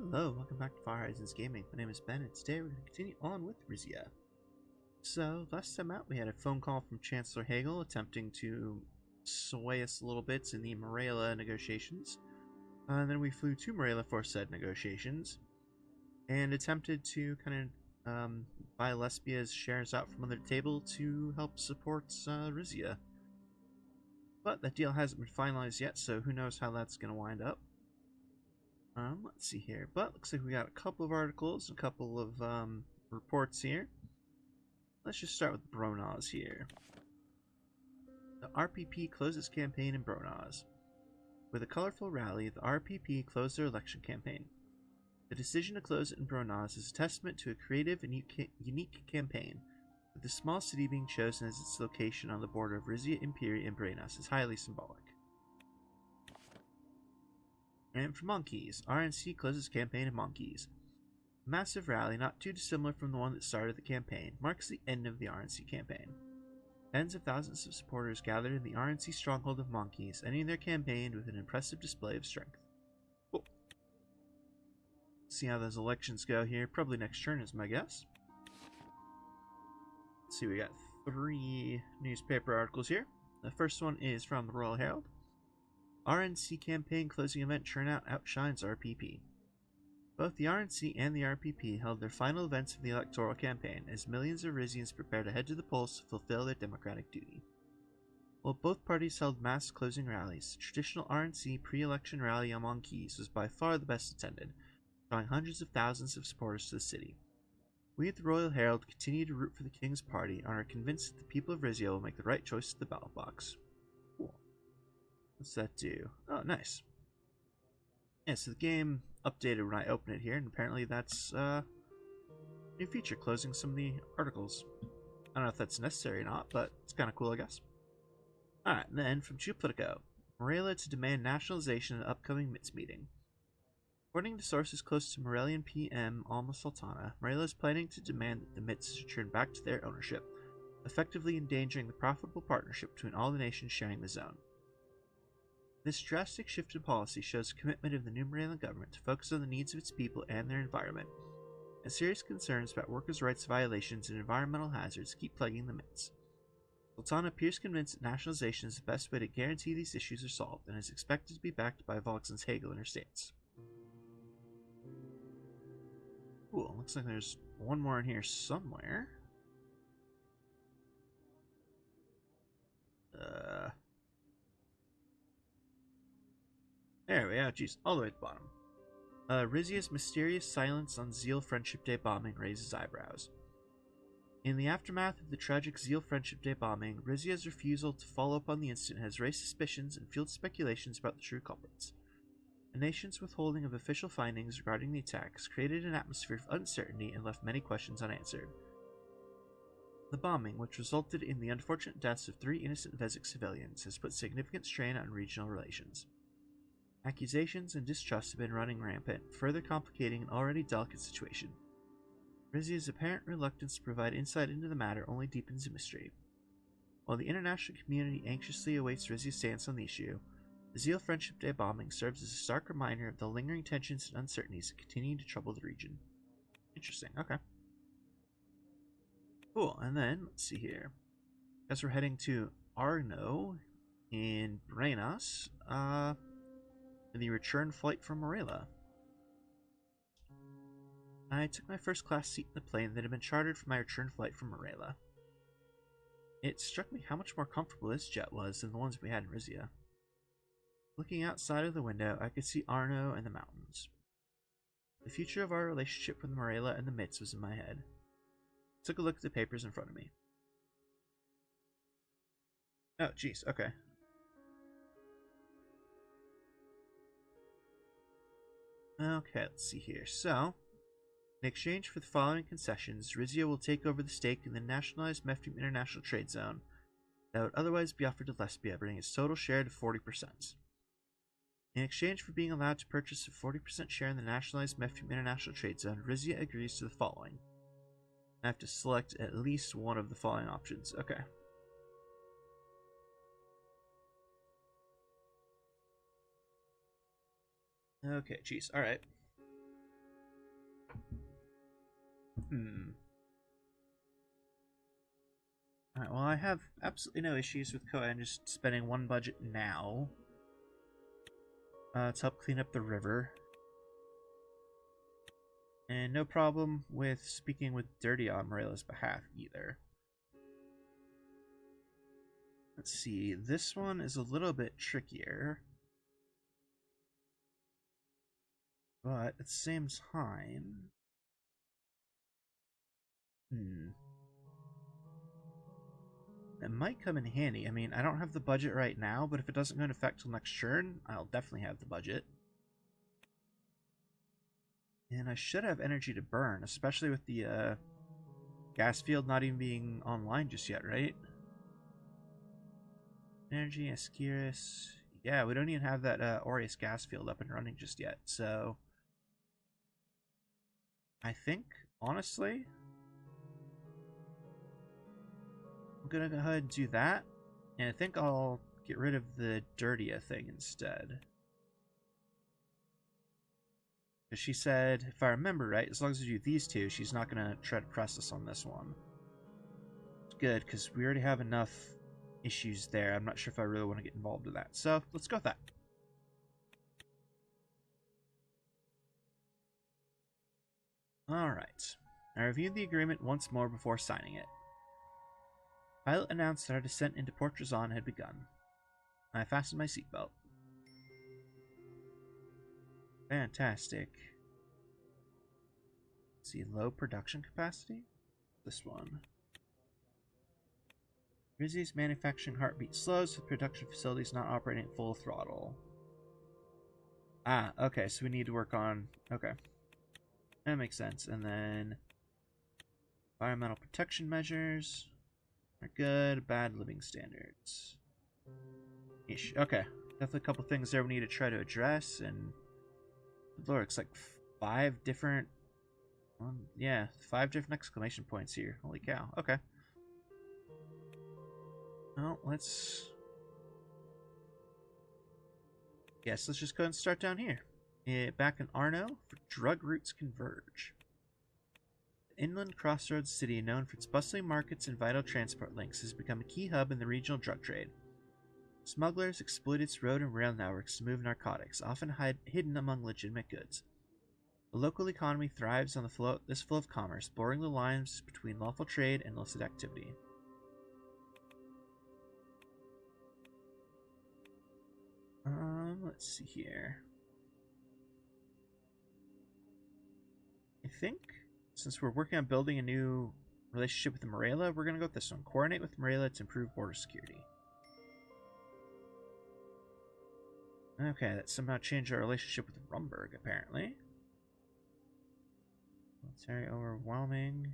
Hello, welcome back to Far Horizons Gaming. My name is Ben, and today we're going to continue on with Rizia. So, last time out we had a phone call from Chancellor Hagel attempting to sway us a little bit in the Morella negotiations. And then we flew to Morella for said negotiations, and attempted to kind of buy Lesbia's shares out from under the table to help support Rizia. But that deal hasn't been finalized yet, so who knows how that's going to wind up. Let's see here. But looks like we got a couple of articles, a couple of reports here. Let's just start with Bronaz here. The RPP closes campaign in Bronaz. With a colorful rally, the RPP closed their election campaign. The decision to close it in Bronaz is a testament to a creative and unique campaign, with the small city being chosen as its location on the border of Rizia, Imperia, and Bronaz is highly symbolic. And for Monkeys, RNC closes campaign in Monkeys. A massive rally, not too dissimilar from the one that started the campaign, marks the end of the RNC campaign. Tens of thousands of supporters gathered in the RNC stronghold of Monkeys, ending their campaign with an impressive display of strength. Cool. See how those elections go here. Probably next turn is my guess. Let's see, we got 3 newspaper articles here. The first one is from the Royal Herald. RNC campaign closing event turnout outshines RPP. Both the RNC and the RPP held their final events of the electoral campaign as millions of Rizians prepare to head to the polls to fulfill their democratic duty. While both parties held mass closing rallies, the traditional RNC pre-election rally on Monkeys was by far the best attended, drawing hundreds of thousands of supporters to the city. We at the Royal Herald continue to root for the King's Party and are convinced that the people of Rizia will make the right choice at the ballot box. Cool. What's that do? Oh, nice. Yeah, so the game updated when I open it here, and apparently that's a new feature, closing some of the articles. I don't know if that's necessary or not, but it's kind of cool, I guess. Alright, then from Geopolitico. Morella to demand nationalization at upcoming MITZ meeting. According to sources close to Morellian PM Alma Sultana, Morella is planning to demand that the MITZ return back to their ownership, effectively endangering the profitable partnership between all the nations sharing the zone. This drastic shift in policy shows the commitment of the new Morellan government to focus on the needs of its people and their environment, and serious concerns about workers' rights violations and environmental hazards keep plaguing the MITZ. Sultana appears convinced that nationalization is the best way to guarantee these issues are solved, and is expected to be backed by Volkswagen's Hagel in her stance. Cool, looks like there's one more in here somewhere. There we go, jeez, all the way at the bottom. Rizia's mysterious silence on Zeal Friendship Day bombing raises eyebrows. In the aftermath of the tragic Zeal Friendship Day bombing, Rizia's refusal to follow up on the incident has raised suspicions and fueled speculations about the true culprits. The nation's withholding of official findings regarding the attacks created an atmosphere of uncertainty and left many questions unanswered. The bombing, which resulted in the unfortunate deaths of 3 innocent Vezek civilians, has put significant strain on regional relations. Accusations and distrust have been running rampant, further complicating an already delicate situation. Rizia's apparent reluctance to provide insight into the matter only deepens the mystery. While the international community anxiously awaits Rizia's stance on the issue, the Zeal Friendship Day bombing serves as a stark reminder of the lingering tensions and uncertainties that continue to trouble the region. Interesting, okay. Cool, and then, let's see here. As we're heading to Arno in Brenas, the return flight from Morella. I took my first class seat in the plane that had been chartered for my return flight from Morella. It struck me how much more comfortable this jet was than the ones we had in Rizia. Looking outside of the window, I could see Arno and the mountains. The future of our relationship with Morella and the MITZ was in my head. I took a look at the papers in front of me. Oh, jeez, okay. Okay, let's see here. So, in exchange for the following concessions, Rizia will take over the stake in the nationalized Meftim International Trade Zone that would otherwise be offered to Lesbia, bringing its total share to 40%. In exchange for being allowed to purchase a 40% share in the nationalized Meftim International Trade Zone, Rizia agrees to the following. I have to select at least one of the following options. Okay. Okay, jeez, alright. Alright, well, I have absolutely no issues with Koen just spending one budget now to help clean up the river. And no problem with speaking with Dirty on Morela's behalf either. Let's see, this one is a little bit trickier. But at the same time... It might come in handy. I mean, I don't have the budget right now, but if it doesn't go into effect till next turn, I'll definitely have the budget. And I should have energy to burn, especially with the gas field not even being online just yet, right? Energy, Ascaris. Yeah, we don't even have that Aureus gas field up and running just yet, so... I think, honestly... I'm gonna go ahead and do that, and I think I'll get rid of the Dirtia thing instead. Because she said, if I remember right, as long as we do these two, she's not gonna try to press us on this one. It's good, because we already have enough issues there. I'm not sure if I really want to get involved with that. So, let's go with that. Alright. I reviewed the agreement once more before signing it. Pilot announced that our descent into Port Drazan had begun. I fastened my seatbelt. Fantastic. Let's see, low production capacity? This one. Rizia's manufacturing heartbeat slows with production facilities not operating at full throttle. Ah, okay, so we need to work on... Okay. That makes sense. And then... environmental protection measures... are good. Bad living standards. Ish. Okay. Definitely a couple things there we need to try to address, and... Lord, it's like 5 different... yeah, 5 different exclamation points here. Holy cow. Okay. Well, let's... Yes, let's just go ahead and start down here. Back in Arno, for drug routes converge. The inland crossroads city, known for its bustling markets and vital transport links, has become a key hub in the regional drug trade. Smugglers exploit its road and rail networks to move narcotics, often hidden among legitimate goods. The local economy thrives on this flow of commerce, blurring the lines between lawful trade and illicit activity. Let's see here. I think, since we're working on building a new relationship with Morela, we're going to go with this one. Coordinate with Morela to improve border security. Okay, that somehow changed our relationship with Rumberg, apparently. Military overwhelming.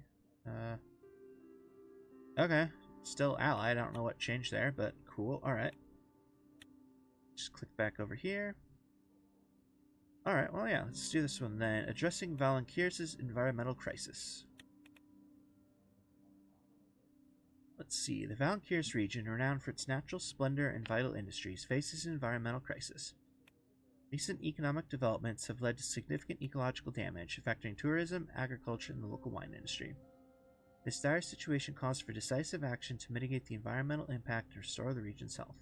Okay, still allied. I don't know what changed there, but cool. Alright. Just click back over here. Alright, well, yeah, let's do this one then. Addressing Valankirs' environmental crisis. Let's see. The Valankirs region, renowned for its natural splendor and vital industries, faces an environmental crisis. Recent economic developments have led to significant ecological damage, affecting tourism, agriculture, and the local wine industry. This dire situation calls for decisive action to mitigate the environmental impact and restore the region's health.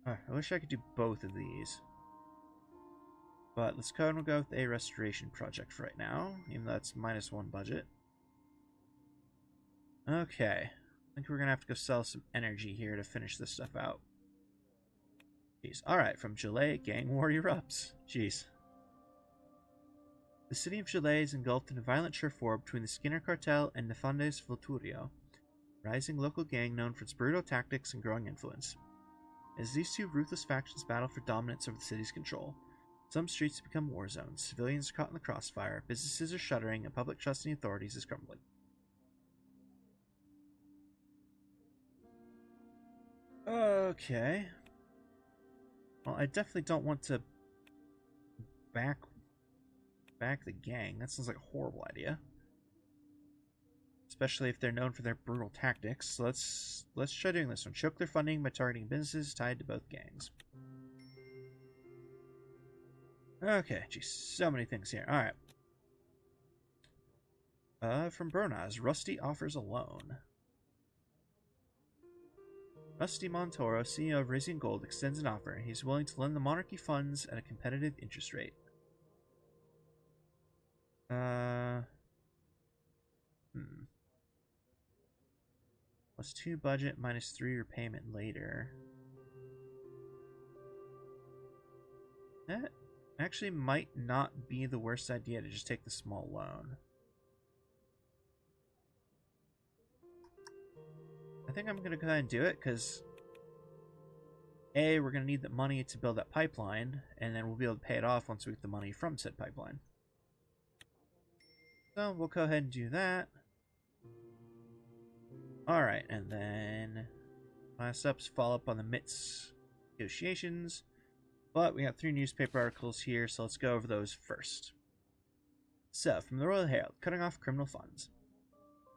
I wish I could do both of these. But let's go and we'll go with a restoration project for right now, even though it's -1 budget. Okay. I think we're going to have to go sell some energy here to finish this stuff out. Jeez. Alright, from Gillet, gang war erupts. Jeez. The city of Gillet is engulfed in a violent turf war between the Skinner Cartel and Nefandes Volturio, a rising local gang known for its brutal tactics and growing influence. As these two ruthless factions battle for dominance over the city's control, some streets become war zones, civilians are caught in the crossfire, businesses are shuttering, and public trust in the authorities is crumbling. Okay. Well, I definitely don't want to back the gang. That sounds like a horrible idea. Especially if they're known for their brutal tactics. So let's try doing this one. Choke their funding by targeting businesses tied to both gangs. Okay, geez, so many things here. Alright. From Bronaz, Rusty offers a loan. Rusty Montoro, CEO of Rizia Gold, extends an offer. He's willing to lend the monarchy funds at a competitive interest rate. +2 budget, -3 repayment later. That actually might not be the worst idea to just take the small loan. I think I'm going to go ahead and do it because A, we're going to need the money to build that pipeline, and then we'll be able to pay it off once we get the money from said pipeline. So we'll go ahead and do that. Alright, and then last up's follow up on the MITZ negotiations. But we got 3 newspaper articles here, so let's go over those first. So, from the Royal Herald, cutting off criminal funds.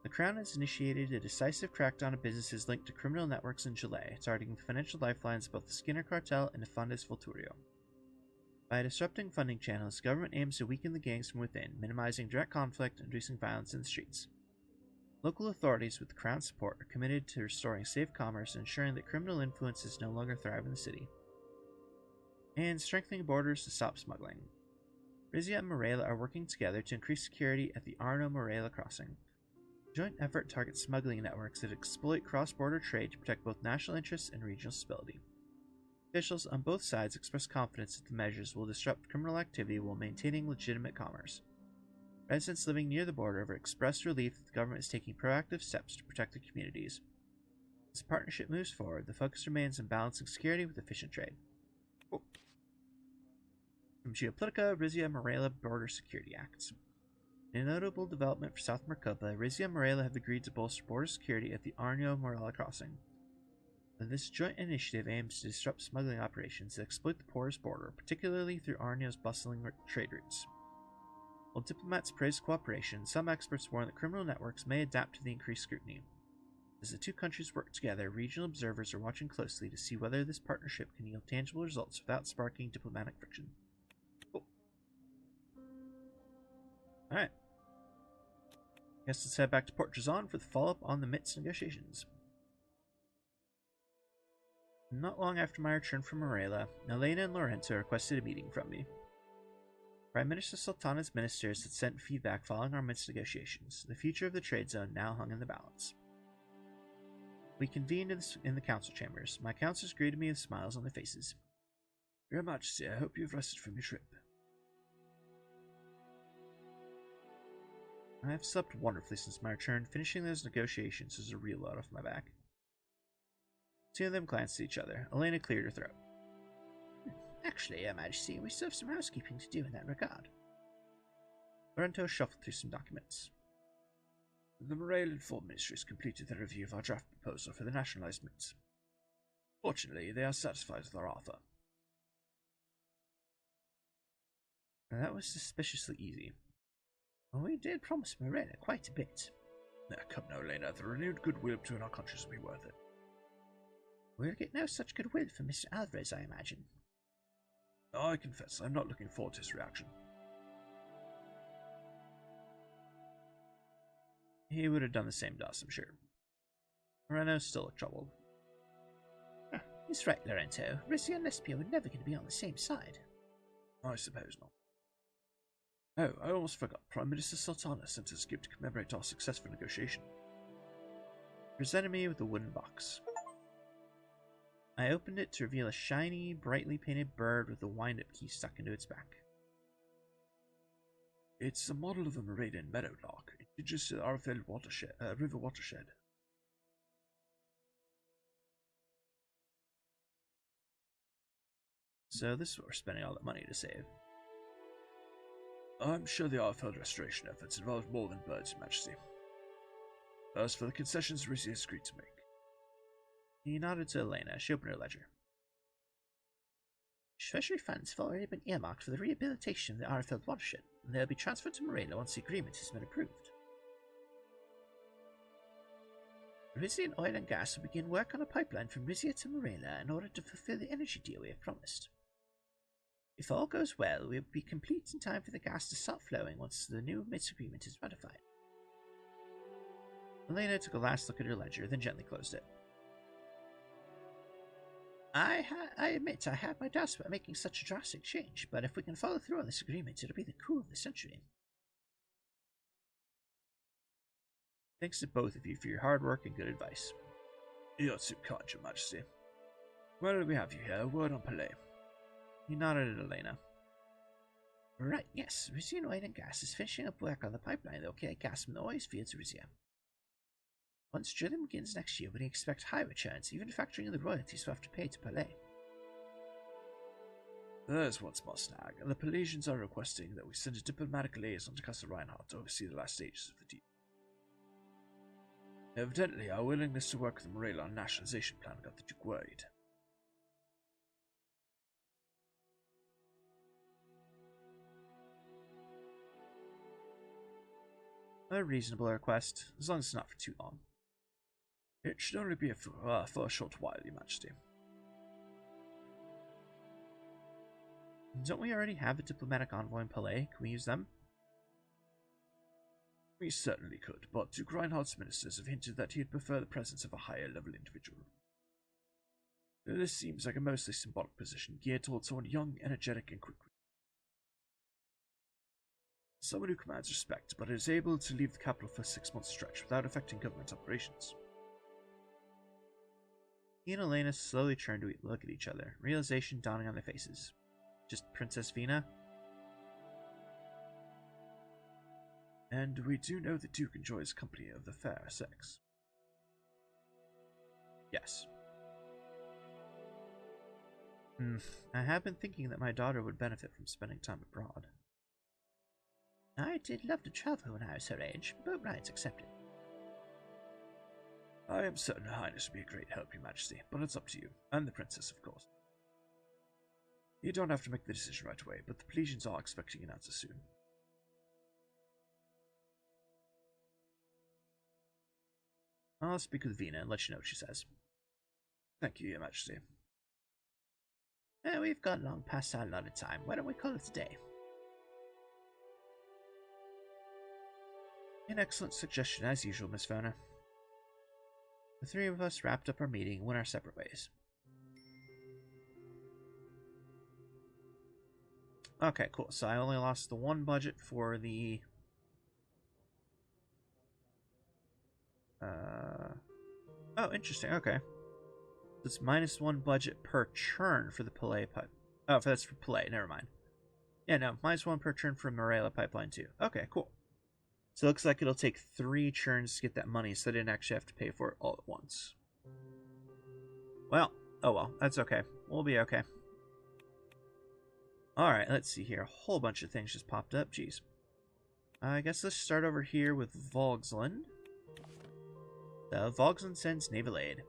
The Crown has initiated a decisive crackdown on businesses linked to criminal networks in Chile, targeting the financial lifelines of both the Skinner Cartel and the Fundes Volturio. By disrupting funding channels, the government aims to weaken the gangs from within, minimizing direct conflict and reducing violence in the streets. Local authorities, with the Crown's support, are committed to restoring safe commerce and ensuring that criminal influences no longer thrive in the city. And strengthening borders to stop smuggling. Rizia and Morella are working together to increase security at the Arno-Morella crossing. The joint effort targets smuggling networks that exploit cross-border trade to protect both national interests and regional stability. Officials on both sides express confidence that the measures will disrupt criminal activity while maintaining legitimate commerce. Residents living near the border have expressed relief that the government is taking proactive steps to protect their communities. As the partnership moves forward, the focus remains on balancing security with efficient trade. From Geopolitica, Rizia and Morella Border Security Acts. In a notable development for South Maricopa, Rizia and Morella have agreed to bolster border security at the Arno-Morella crossing. This joint initiative aims to disrupt smuggling operations that exploit the porous border, particularly through Arno's bustling trade routes. While diplomats praise cooperation, some experts warn that criminal networks may adapt to the increased scrutiny. As the 2 countries work together, regional observers are watching closely to see whether this partnership can yield tangible results without sparking diplomatic friction. Alright. Guess let's head back to Port Jazan for the follow-up on the MITZ negotiations. Not long after my return from Morella, Elena and Lorenzo requested a meeting from me. Prime Minister Sultana's ministers had sent feedback following our MITZ negotiations. The future of the trade zone now hung in the balance. We convened in the council chambers. My councillors greeted me with smiles on their faces. Your Majesty, I hope you've rested from your trip. I have slept wonderfully since my return. Finishing those negotiations was a real load off my back. 2 of them glanced at each other. Elena cleared her throat. Actually, Your Majesty, we still have some housekeeping to do in that regard. Lorenzo shuffled through some documents. The Morale and Foreign Ministry has completed their review of our draft proposal for the nationalized MITZ. Fortunately, they are satisfied with our offer. Now, that was suspiciously easy. Well, we did promise Morena quite a bit. Come now, Elena. The renewed goodwill between our countries will be worth it. We'll get no such goodwill from Mr. Alvarez, I imagine. I confess, I'm not looking forward to his reaction. He would have done the same to us, I'm sure. Moreno still looked troubled. He's right, Lorenzo. Rizia and Lespio were never going to be on the same side. I suppose not. Oh, I almost forgot. Prime Minister Sultana sent us a gift to commemorate our successful negotiation. He presented me with a wooden box. I opened it to reveal a shiny, brightly painted bird with a wind-up key stuck into its back. It's a model of a Moravian meadowlark, indigenous to the Arfeld river watershed. So this is what we're spending all that money to save. I'm sure the Arfeld restoration efforts involved more than birds, Your Majesty. As for the concessions Rizia has agreed to make. He nodded to Elena. She opened her ledger. Treasury funds have already been earmarked for the rehabilitation of the Arfeld watershed, and they'll be transferred to Morena once the agreement has been approved. Rizian Oil and Gas will begin work on a pipeline from Rizia to Morena in order to fulfill the energy deal we have promised. If all goes well, we'll be complete in time for the gas to start flowing once the new MITZ agreement is ratified. Elena took a last look at her ledger, then gently closed it. I admit I had my doubts about making such a drastic change, but if we can follow through on this agreement, it'll be the coup of the century. Thanks to both of you for your hard work and good advice. You're too kind, Your Majesty. Why do we have you here? A word on Palais. He nodded at Elena. Right, yes. Rizia Oil and Gas is finishing up work on the pipeline that will carry gas from the oil fields to Rizia. Once drilling begins next year, we can expect high returns, even factoring in the royalties we'll have to pay to Palais. There's one small snag, and the Palaisians are requesting that we send a diplomatic liaison to Castle Reinhardt to oversee the last stages of the deal. Evidently, our willingness to work with the Morella on nationalization plan got the Duke worried. A reasonable request, as long as it's not for too long. It should only be for a short while, Your Majesty. Don't we already have a diplomatic envoy in Palais? Can we use them? We certainly could, but Duke Reinhardt's ministers have hinted that he'd prefer the presence of a higher-level individual. This seems like a mostly symbolic position, geared towards someone young, energetic, and quick. Someone who commands respect, but is able to leave the capital for a 6-month stretch without affecting government operations. He and Elena slowly turned to look at each other, realization dawning on their faces. Just Princess Vina? And we do know the Duke enjoys company of the fair sex. Yes. I have been thinking that my daughter would benefit from spending time abroad. I did love to travel when I was her age, boat rides accepted. I am certain Her Highness would be a great help, Your Majesty, but it's up to you, and the Princess, of course. You don't have to make the decision right away, but the Palaisians are expecting an answer soon. I'll speak with Vina and let you know what she says. Thank you, Your Majesty. We've gone long past our allotted time. Why don't we call it a day? An excellent suggestion, as usual, Miss Fiona. The three of us wrapped up our meeting and went our separate ways. Okay, cool. So I only lost the one budget for the... Oh, interesting. Okay. It's -1 budget per churn for the Palais pipe. Oh, that's for Palais. Never mind. Yeah, no. -1 per churn for Morella pipeline too. Okay, cool. So it looks like it'll take 3 churns to get that money, so I didn't actually have to pay for it all at once. Well, oh well. That's okay. We'll be okay. Alright, let's see here. A whole bunch of things just popped up. Jeez. I guess let's start over here with Vogsland. The Vogsland sends naval aid.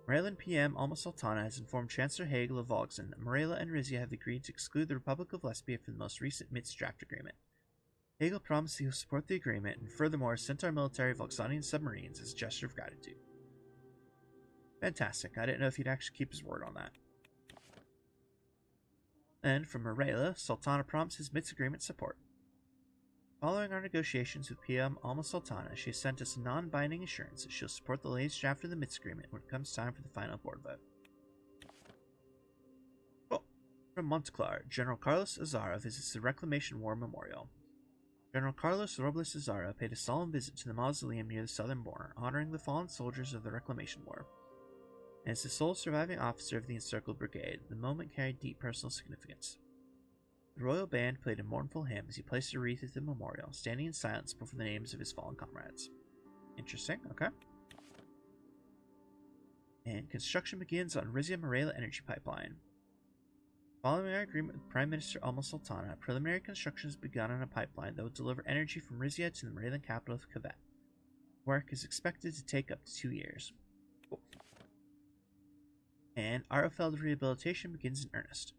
Moreland PM Alma Sultana has informed Chancellor Hagel of Vogsland that Morella and Rizia have agreed to exclude the Republic of Lesbia from the most recent MITZ draft agreement. Hagel promised he will support the agreement and furthermore sent our military Voxanian submarines as a gesture of gratitude. Fantastic. I didn't know if he'd actually keep his word on that. And from Morella, Sultana promises MITZ agreement support. Following our negotiations with PM Alma Sultana, she has sent us non-binding assurance that she'll support the latest draft of the MITZ agreement when it comes time for the final board vote. Cool. From Montclar, General Carlos Azara visits the Reclamation War Memorial. General Carlos Robles Azara paid a solemn visit to the mausoleum near the southern border, honoring the fallen soldiers of the Reclamation War. As the sole surviving officer of the Encircled Brigade, the moment carried deep personal significance. The royal band played a mournful hymn as he placed a wreath at the memorial, standing in silence before the names of his fallen comrades. Interesting, okay. And construction begins on Rizia Morella energy pipeline. Following our agreement with Prime Minister Alma Sultana, preliminary construction has begun on a pipeline that will deliver energy from Rizia to the Morelan capital of Cavite. Work is expected to take up to 2 years. Cool. And Arofeld rehabilitation begins in earnest.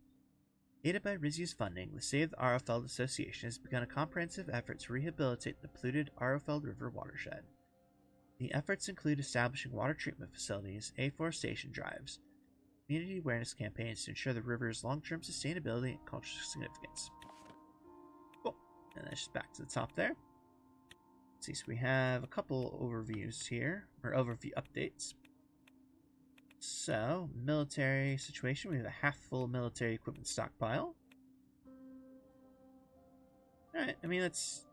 Aided by Rizia's funding, the Save the Arofeld Association has begun a comprehensive effort to rehabilitate the polluted Arofeld River watershed. The efforts include establishing water treatment facilities, afforestation drives, community awareness campaigns to ensure the river's long-term sustainability and cultural significance. Cool. And then just back to the top there. Let's see, so we have a couple overviews here, or overview updates. So, military situation, we have a half-full military equipment stockpile. Alright, I mean, that's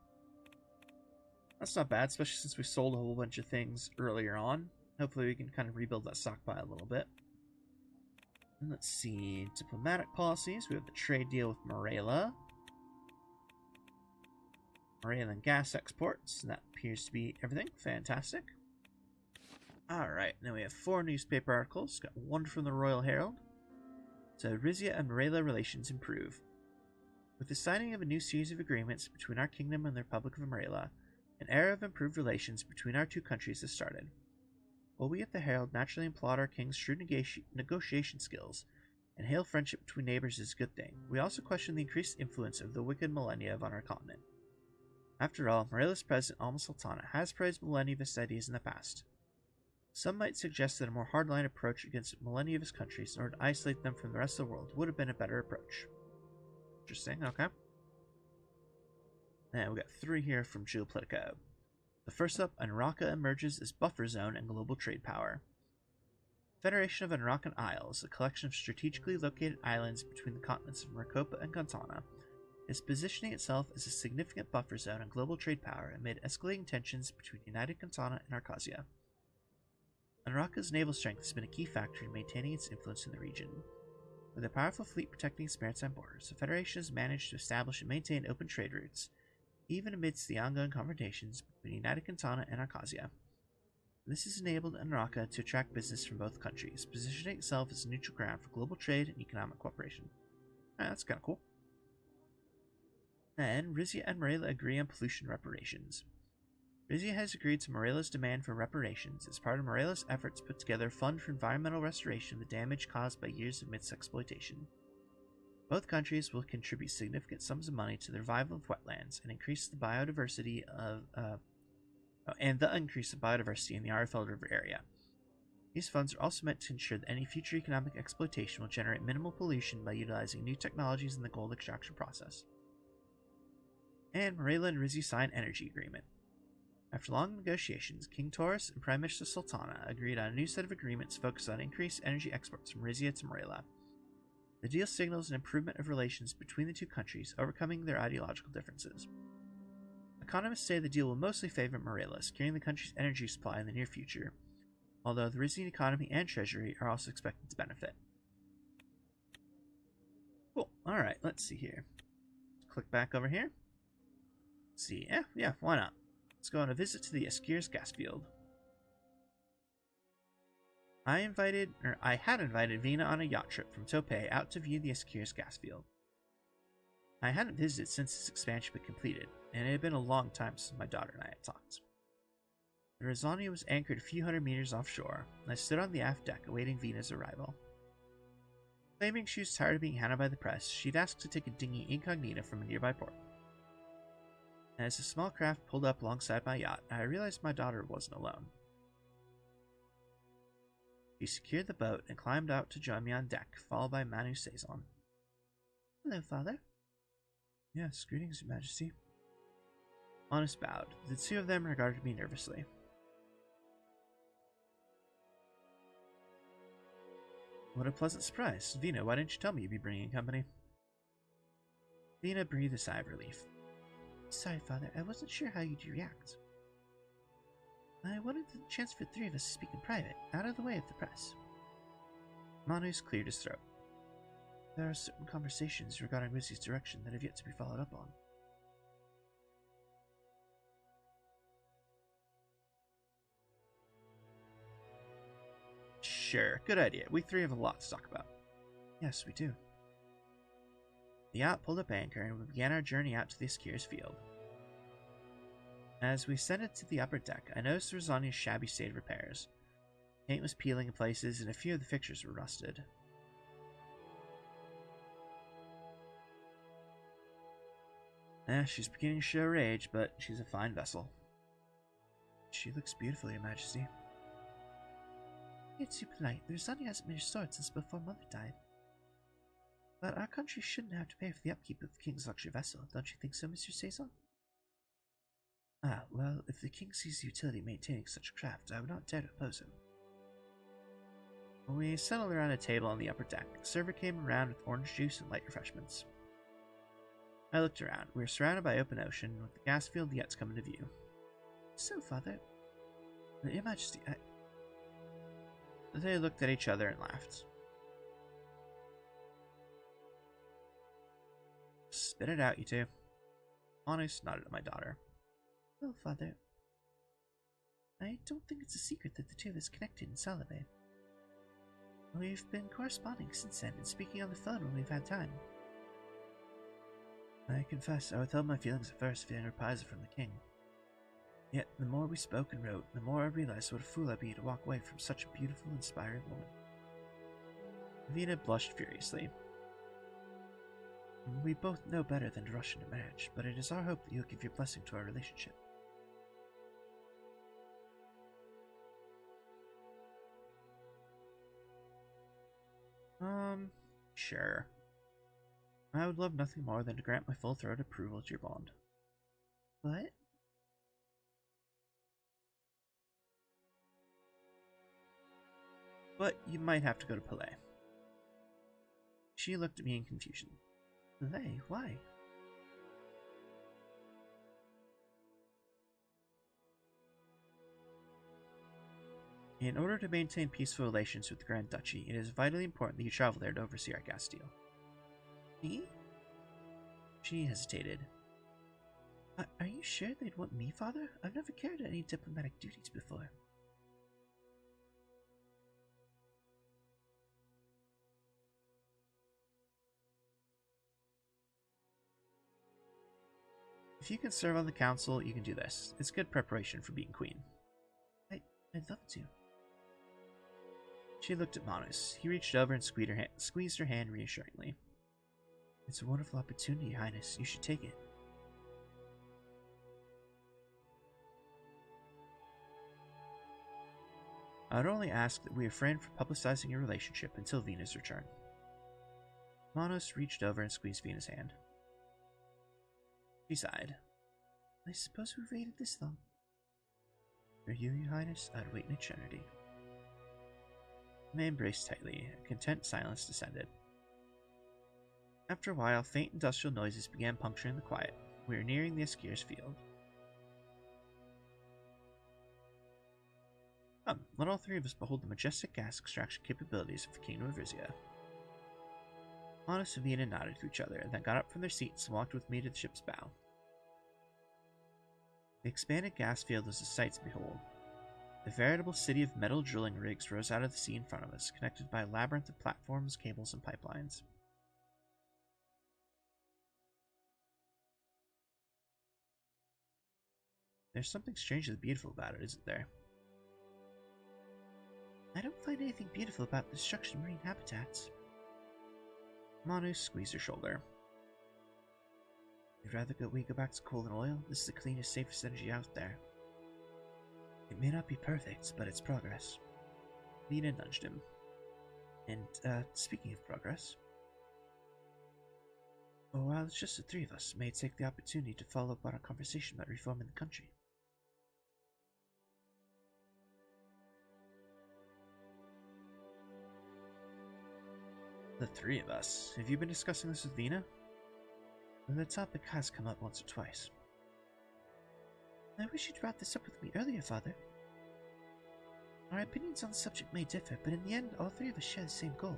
not bad, especially since we sold a whole bunch of things earlier on. Hopefully we can kind of rebuild that stockpile a little bit. And let's see, diplomatic policies. We have the trade deal with Morelia. Morelian gas exports, and that appears to be everything. Fantastic. Alright, now we have 4 newspaper articles. Got one from the Royal Herald. So, Rizia and Morelia relations improve. With the signing of a new series of agreements between our kingdom and the Republic of Morelia, an era of improved relations between our two countries has started. While we at the Herald naturally applaud our king's shrewd negotiation skills and hail friendship between neighbors as a good thing, we also question the increased influence of the wicked millennia on our continent. After all, Morelia's president, Sultana, has praised millennialist ideas in the past. Some might suggest that a more hardline approach against millennialist countries in order to isolate them from the rest of the world would have been a better approach. Interesting, okay. And we got 3 here from Geopolitico. The first up, Anraka emerges as buffer zone and global trade power. The Federation of Anrakan Isles, a collection of strategically located islands between the continents of Maricopa and Ghantana, is positioning itself as a significant buffer zone and global trade power amid escalating tensions between United Ghantana and Arcasia. Anraka's naval strength has been a key factor in maintaining its influence in the region. With a powerful fleet protecting its maritime borders, the Federation has managed to establish and maintain open trade routes, even amidst the ongoing confrontations between United Ghantana and Arcasia. This has enabled Anraka to attract business from both countries, positioning itself as a neutral ground for global trade and economic cooperation. That's kind of cool. And Rizia and Morelia agree on pollution reparations. Rizia has agreed to Morelia's demand for reparations as part of Morelia's efforts to put together a fund for environmental restoration of the damage caused by years of MITZ exploitation. Both countries will contribute significant sums of money to the revival of wetlands and increase the biodiversity in the Arifeld River area. These funds are also meant to ensure that any future economic exploitation will generate minimal pollution by utilizing new technologies in the gold extraction process. And Morelia and Rizia sign energy agreement. After long negotiations, King Taurus and Prime Minister Sultana agreed on a new set of agreements focused on increased energy exports from Rizia to Morelia. The deal signals an improvement of relations between the two countries, overcoming their ideological differences. Economists say the deal will mostly favor Morelia, securing the country's energy supply in the near future, although the Rizian economy and treasury are also expected to benefit. Cool. Alright, let's see here. Click back over here. Let's see. Yeah, why not? Let's go on a visit to the Eskir's gas field. I had invited Vina on a yacht trip from Topé out to view the Eskir's gas field. I hadn't visited since its expansion was completed, and it had been a long time since my daughter and I had talked. The Rizania was anchored a few hundred meters offshore, and I stood on the aft deck awaiting Vina's arrival. Claiming she was tired of being hounded by the press, she'd asked to take a dinghy incognita from a nearby port. As the small craft pulled up alongside my yacht, I realized my daughter wasn't alone. She secured the boat and climbed out to join me on deck, followed by Manu Saison. Hello, Father. Yes, greetings, Your Majesty. Honest bowed. The two of them regarded me nervously. What a pleasant surprise. Vina, why didn't you tell me you'd be bringing company? Vina breathed a sigh of relief. Sorry, Father, I wasn't sure how you'd react. I wanted the chance for 3 of us to speak in private, out of the way of the press. Manus cleared his throat. There are certain conversations regarding Rizia's direction that have yet to be followed up on. Sure, good idea. We 3 have a lot to talk about. Yes, we do. The yacht pulled up anchor and we began our journey out to the Eskir's field. As we ascended to the upper deck, I noticed the Rizania's shabby state of repairs. Paint was peeling in places and a few of the fixtures were rusted. She's beginning to show her age, but she's a fine vessel. She looks beautiful, Your Majesty. It's too polite. The Rizia hasn't been restored since before Mother died. But our country shouldn't have to pay for the upkeep of the King's luxury vessel, don't you think so, Mr. Cecil? Ah, well, if the King sees the utility in maintaining such a craft, I would not dare to oppose him. When we settled around a table on the upper deck, a server came around with orange juice and light refreshments. I looked around. We were surrounded by open ocean, with the gas field yet to come into view. So, Father... Your Majesty, They looked at each other and laughed. Spit it out, you two. Honest nodded at my daughter. Well, Father, I don't think it's a secret that the two of us connected in Salabay. We've been corresponding since then and speaking on the phone when we've had time. I confess I withheld my feelings at first, fearing reprisal from the king. Yet, the more we spoke and wrote, the more I realized what a fool I'd be to walk away from such a beautiful, inspiring woman. Vina blushed furiously. We both know better than to rush into marriage, but it is our hope that you'll give your blessing to our relationship. Sure. I would love nothing more than to grant my full-throated approval to your bond. What? But you might have to go to Palais. She looked at me in confusion. Palais? Why? In order to maintain peaceful relations with the Grand Duchy, it is vitally important that you travel there to oversee our gas deal. Me? She hesitated. Are you sure they'd want me, Father? I've never carried out any diplomatic duties before. If you can serve on the council, you can do this. It's good preparation for being queen. I'd love to. She looked at Manus. He reached over and squeezed her hand reassuringly. It's a wonderful opportunity, Your Highness. You should take it. I would only ask that we refrain from publicizing your relationship until Vina's return. Manus reached over and squeezed Vina's hand. She sighed. I suppose we've waited this long. For you, Your Highness, I'd wait an eternity. They embraced tightly. A content silence descended. After a while, faint industrial noises began puncturing the quiet. We were nearing the Eskier's field. Come, let all three of us behold the majestic gas extraction capabilities of the Kingdom of Rizia. Manus and Vina nodded to each other, and then got up from their seats and walked with me to the ship's bow. The expanded gas field was a sight to behold. A veritable city of metal drilling rigs rose out of the sea in front of us, connected by a labyrinth of platforms, cables, and pipelines. There's something strangely beautiful about it, isn't there? I don't find anything beautiful about the destruction of marine habitats. Manus squeezed her shoulder. You'd rather we go back to coal and oil? This is the cleanest, safest energy out there. It may not be perfect, but it's progress. Vina nudged him. And, speaking of progress, while it's just the three of us, may take the opportunity to follow up on our conversation about reforming the country. The three of us? Have you been discussing this with Vina? The topic has come up once or twice. I wish you'd brought this up with me earlier, Father. Our opinions on the subject may differ, but in the end, all three of us share the same goal.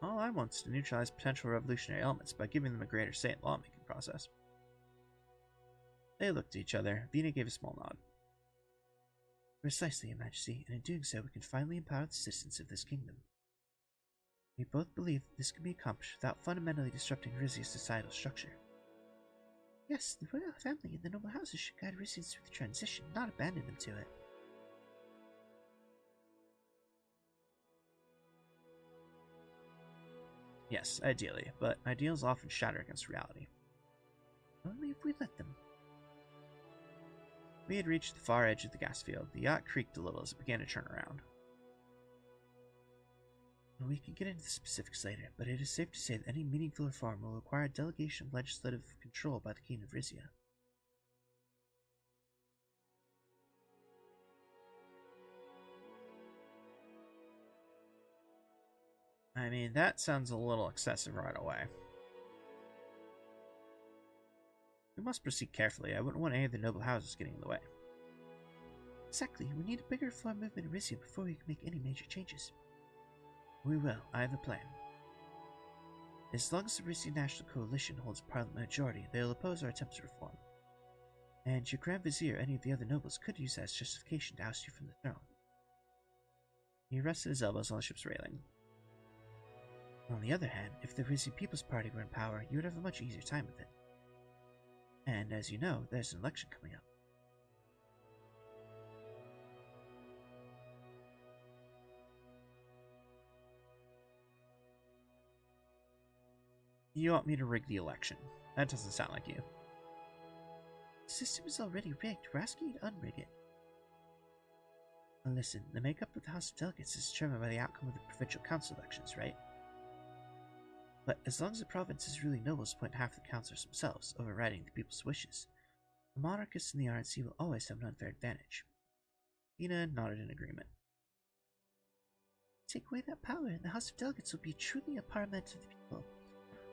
All I want is to neutralize potential revolutionary elements by giving them a greater say in the lawmaking process. They looked at each other. Vina gave a small nod. Precisely, Your Majesty, and in doing so we can finally empower the citizens of this kingdom. We both believe that this can be accomplished without fundamentally disrupting Rizia's societal structure. Yes, the royal family and the noble houses should guide Rizians through the transition, not abandon them to it. Yes, ideally, but ideals often shatter against reality. Only if we let them. We had reached the far edge of the gas field. The yacht creaked a little as it began to turn around. We can get into the specifics later, but it is safe to say that any meaningful reform will require a delegation of legislative control by the King of Rizia. I mean, that sounds a little excessive right away. We must proceed carefully. I wouldn't want any of the noble houses getting in the way. Exactly. We need a bigger reform movement in Rizia before we can make any major changes. We will. I have a plan. As long as the Rizia National Coalition holds a parliament majority, they will oppose our attempts at reform. And your Grand Vizier or any of the other nobles could use that as justification to oust you from the throne. He rested his elbows on the ship's railing. On the other hand, if the Rizia People's Party were in power, you would have a much easier time with it. And as you know, there's an election coming up. You want me to rig the election? That doesn't sound like you. The system is already rigged. We're asking you to unrig it. Now listen, the makeup of the House of Delegates is determined by the outcome of the provincial council elections, right? But as long as the province's ruling nobles appoint half the councillors themselves, overriding the people's wishes, the monarchists in the RNC will always have an unfair advantage. Ina nodded in agreement. Take away that power, and the House of Delegates will be truly a parliament of the people.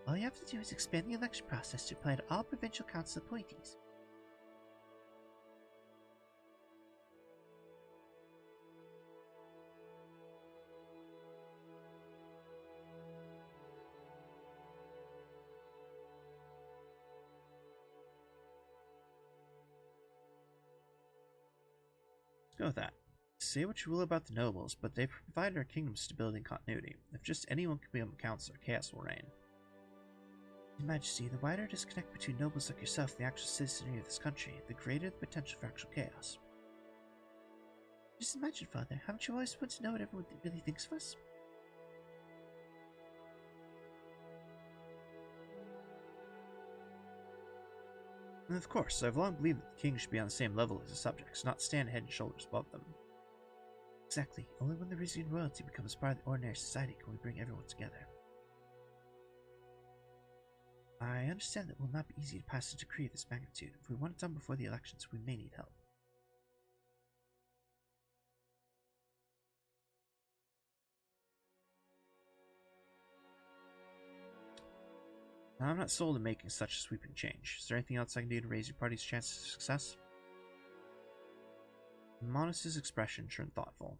All you have to do is expand the election process to apply to all provincial council appointees. Let's go with that. Say what you will about the nobles, but they've provided our kingdom stability and continuity. If just anyone can become a counselor, chaos will reign. Your Majesty, the wider disconnect between nobles like yourself and the actual citizenry of this country, the greater the potential for actual chaos. Just imagine, Father, haven't you always wanted to know what everyone really thinks of us? And of course, I've long believed that the king should be on the same level as his subjects, not stand head and shoulders above them. Exactly. Only when the Rizian royalty becomes part of the ordinary society can we bring everyone together. I understand that it will not be easy to pass a decree of this magnitude. If we want it done before the elections, we may need help. I'm not sold on making such a sweeping change. Is there anything else I can do to raise your party's chances of success? Monis's expression turned thoughtful.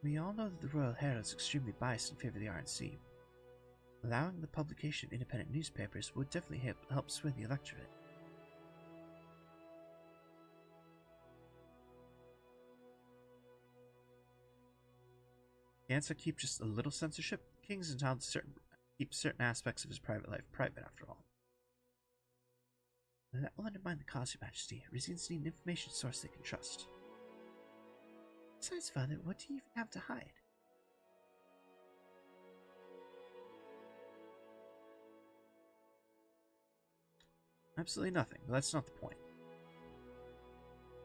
We all know that the Royal Herald is extremely biased in favor of the RNC. Allowing the publication of independent newspapers would definitely help sway the electorate. Can't I keep just a little censorship? The king's entitled to keep certain aspects of his private life private, after all. That will undermine the cause, Your Majesty. Rizians need an information source they can trust. Besides, Father, what do you even have to hide? Absolutely nothing, but that's not the point.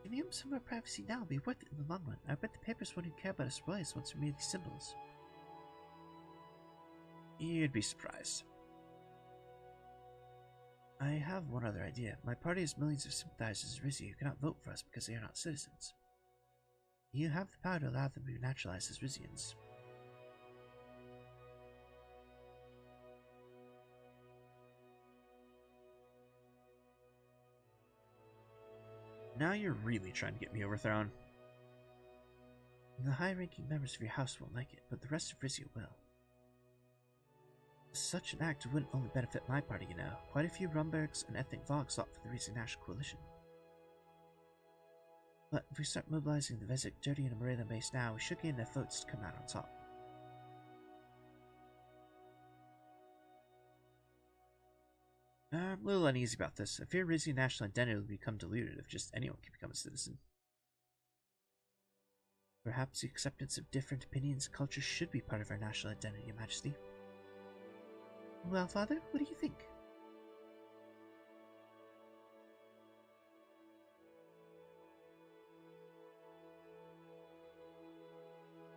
Giving up some of our privacy now will be worth it in the long run. I bet the papers wouldn't care about us royals once we made these symbols. You'd be surprised. I have one other idea. My party has millions of sympathizers in Rizia who cannot vote for us because they are not citizens. You have the power to allow them to be naturalized as Rizians. Now you're really trying to get me overthrown. The high-ranking members of your house won't like it, but the rest of Rizia will. Such an act wouldn't only benefit my party, you know. Quite a few Rumbergs and ethnic Vogs fought for the Rizia National Coalition. But if we start mobilizing the Vezek, Dirty, and Morela base now, we should gain enough votes to come out on top. I'm a little uneasy about this. I fear Rizia national identity will become diluted if just anyone can become a citizen. Perhaps the acceptance of different opinions and cultures should be part of our national identity, Your Majesty. Well, Father, what do you think?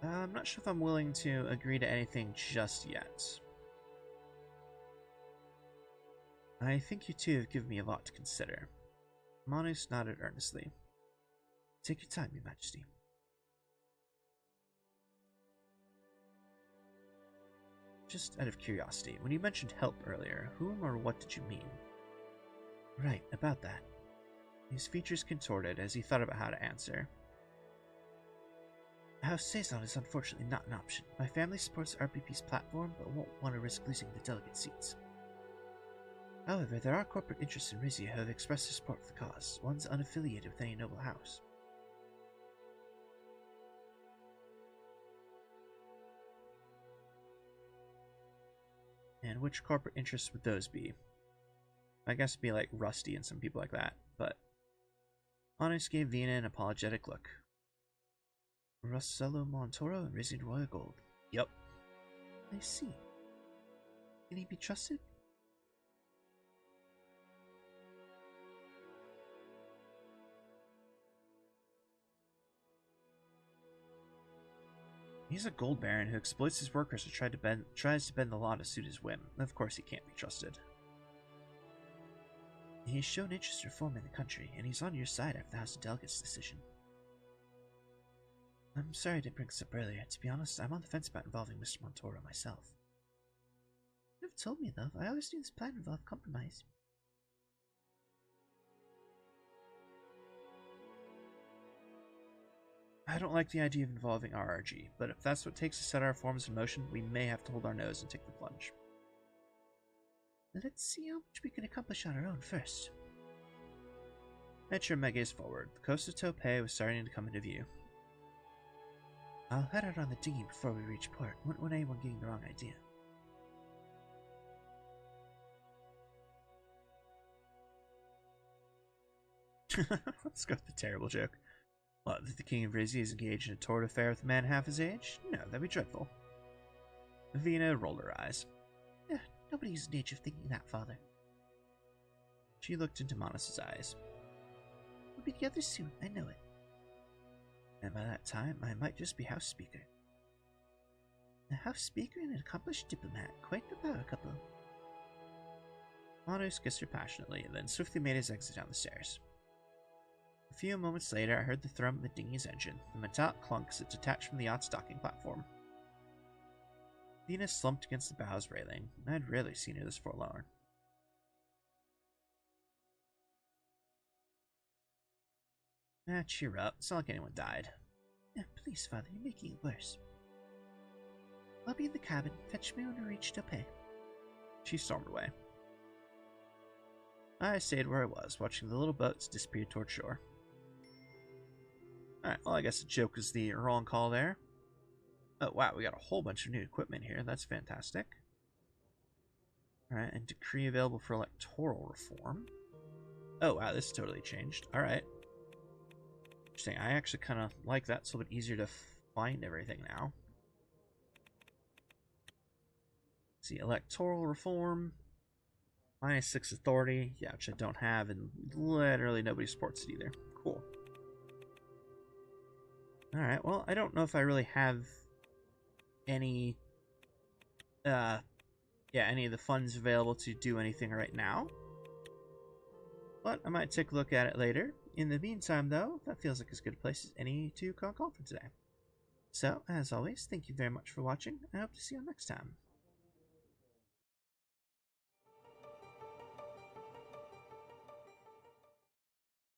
I'm not sure if I'm willing to agree to anything just yet. I think you two have given me a lot to consider. Manus nodded earnestly. Take your time, Your Majesty. Just out of curiosity, when you mentioned help earlier, whom or what did you mean? Right, about that. His features contorted as he thought about how to answer. House Sazon is unfortunately not an option. My family supports RPP's platform, but won't want to risk losing the delegate seats. However, there are corporate interests in Rizia who have expressed their support for the cause, ones unaffiliated with any noble house. And which corporate interests would those be? I guess it'd be like Rusty and some people like that, but... Honest gave Vina an apologetic look. Rossello Montoro and Rizian Royal Gold. Yep. I see. Can he be trusted? He's a gold baron who exploits his workers and tries to bend the law to suit his whim. Of course he can't be trusted. He's shown interest in reforming the country, and he's on your side after the House of Delegates' decision. I'm sorry I didn't bring this up earlier. To be honest, I'm on the fence about involving Mr. Montoro myself. You never told me, though. I always knew this plan involved compromise. I don't like the idea of involving RRG, but if that's what takes to set our reforms in motion, we may have to hold our nose and take the plunge. Let's see how much we can accomplish on our own first. Metro Mega's forward. The coast of Topay was starting to come into view. I'll head out on the dinghy before we reach port. Wouldn't want anyone getting the wrong idea. Let's go with the terrible joke. What, that the King of Rizia is engaged in a torrid affair with a man half his age? No, that'd be dreadful. Vina rolled her eyes. Nobody's in the age of thinking that, Father. She looked into Manus' eyes. We'll be together soon, I know it. And by that time, I might just be House Speaker. A House Speaker and an accomplished diplomat. Quite the power couple. Manus kissed her passionately, and then swiftly made his exit down the stairs. A few moments later, I heard the thrum of the dinghy's engine, the metallic clunk as it detached from the yacht's docking platform. Vina slumped against the bow's railing, and I'd rarely seen her this forlorn. Cheer up. It's not like anyone died. Please, Father, you're making it worse. I'll be in the cabin. Fetch me when we reach Topay. She stormed away. I stayed where I was, watching the little boats disappear toward shore. Alright, well, I guess the joke is the wrong call there. Oh, wow, we got a whole bunch of new equipment here. That's fantastic. Alright, and decree available for electoral reform. Oh, wow, this totally changed. Alright. Interesting. I actually kind of like that. It's a little bit easier to find everything now. Let's see, electoral reform. -6 authority. Yeah, which I don't have, and literally nobody supports it either. Cool. Alright, well, I don't know if I really have any any of the funds available to do anything right now. But I might take a look at it later. In the meantime, though, that feels like as good a place as any to call for today. So, as always, thank you very much for watching. I hope to see you next time.